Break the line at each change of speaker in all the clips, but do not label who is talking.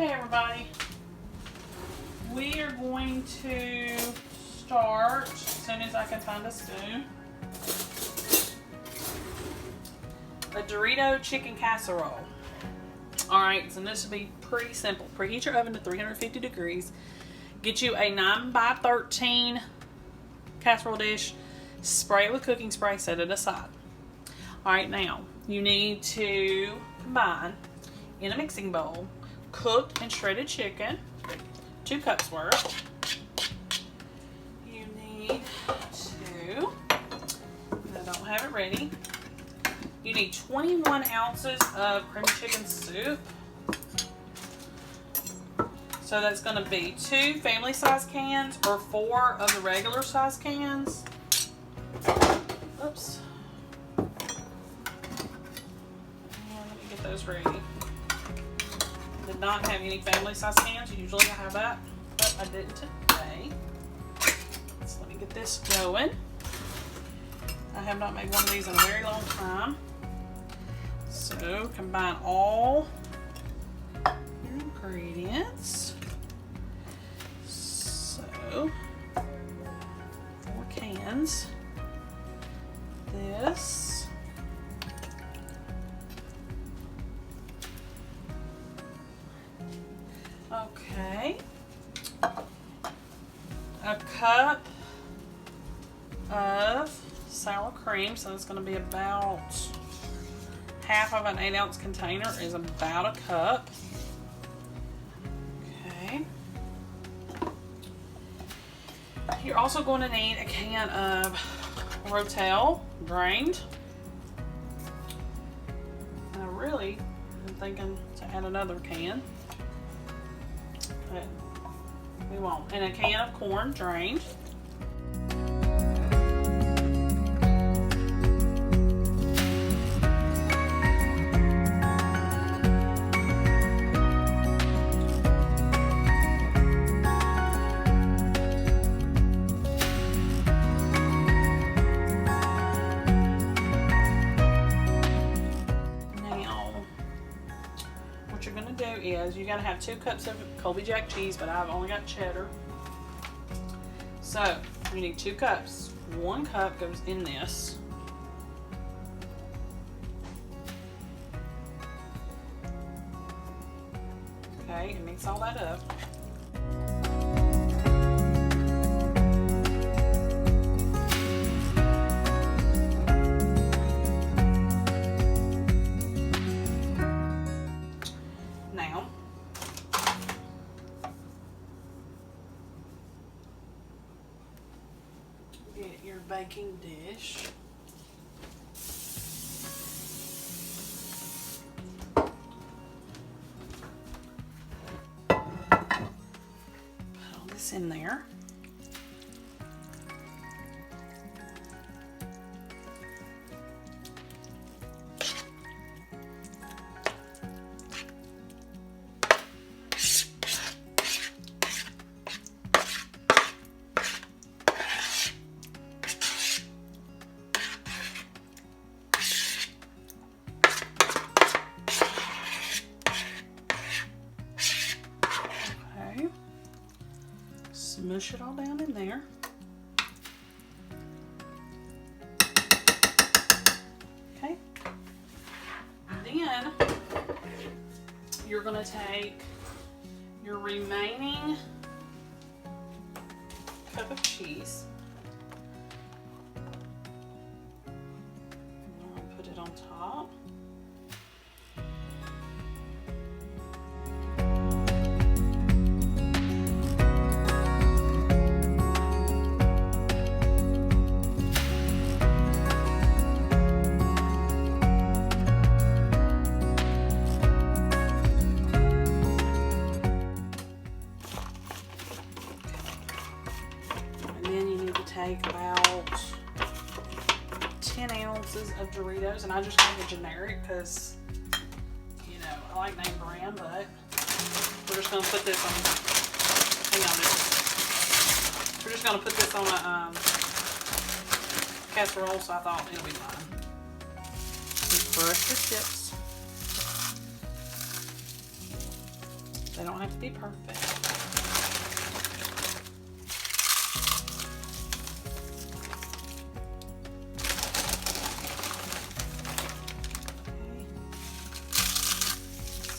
Okay, everybody, we are going to start as soon as I can find a spoon. A Dorito chicken casserole. Alright, so this will be pretty simple. Preheat your oven to 350 degrees. Get you a 9x13 casserole dish. Spray it with cooking spray. Set it aside. Alright, now you need to combine in a mixing bowl cooked and shredded chicken, 2 cups worth. You need to, I don't have it ready, you need 21 ounces of creamy chicken soup. So that's going to be 2 family size cans or 4 of the regular size cans. Oops. Let me get those ready. Did not have any family size cans. Usually I have that, but I didn't today. So let me get this going. I have not made one of these in a very long time. So combine all your ingredients. So 4 cans. This. Okay. A cup of sour cream, so it's going to be about half of an 8-ounce container is about a cup. Okay. You're also going to need a can of Rotel drained. And I really am thinking to add another can, but we won't. And a can of corn drained. Is you gotta have 2 cups of Colby Jack cheese, but I've only got cheddar. So you need 2 cups. 1 cup goes in this. Okay, and mix all that up. Get your baking dish. Put all this in there. Smush it all down in there. Okay. Then you're going to take your remaining cup of cheese. I'm going to put it on top. Take about 10 ounces of Doritos, and I just make it generic because, you know, I like name brand, but we're just going to put this on, hang on, we're just going to put this on a casserole, so I thought it'll be fine. Just brush your chips. They don't have to be perfect.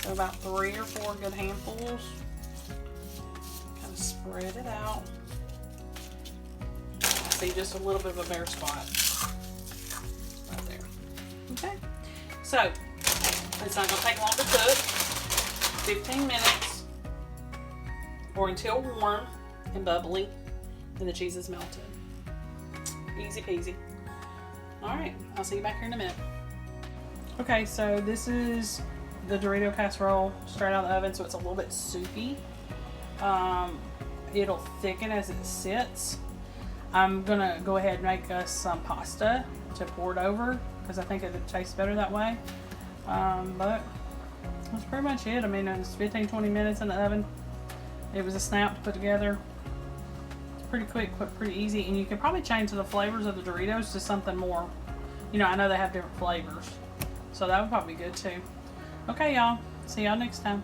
So about 3 or 4 good handfuls. Kind of spread it out. I see just a little bit of a bare spot right there. Okay, so it's not going to take long to cook. 15 minutes or until warm and bubbly and the cheese is melted. Easy peasy. Alright, I'll see you back here in a minute. Okay, so this is the Dorito casserole straight out of the oven, so it's a little bit soupy. It'll thicken as it sits. I'm gonna go ahead and make us some pasta to pour it over because I think it tastes better that way. But that's pretty much it. I mean, it's 15-20 minutes in the oven. It was a snap to put together. It's pretty quick, but pretty easy, and you can probably change the flavors of the Doritos to something more. You know, I know they have different flavors, so that would probably be good too. Okay, y'all. See y'all next time.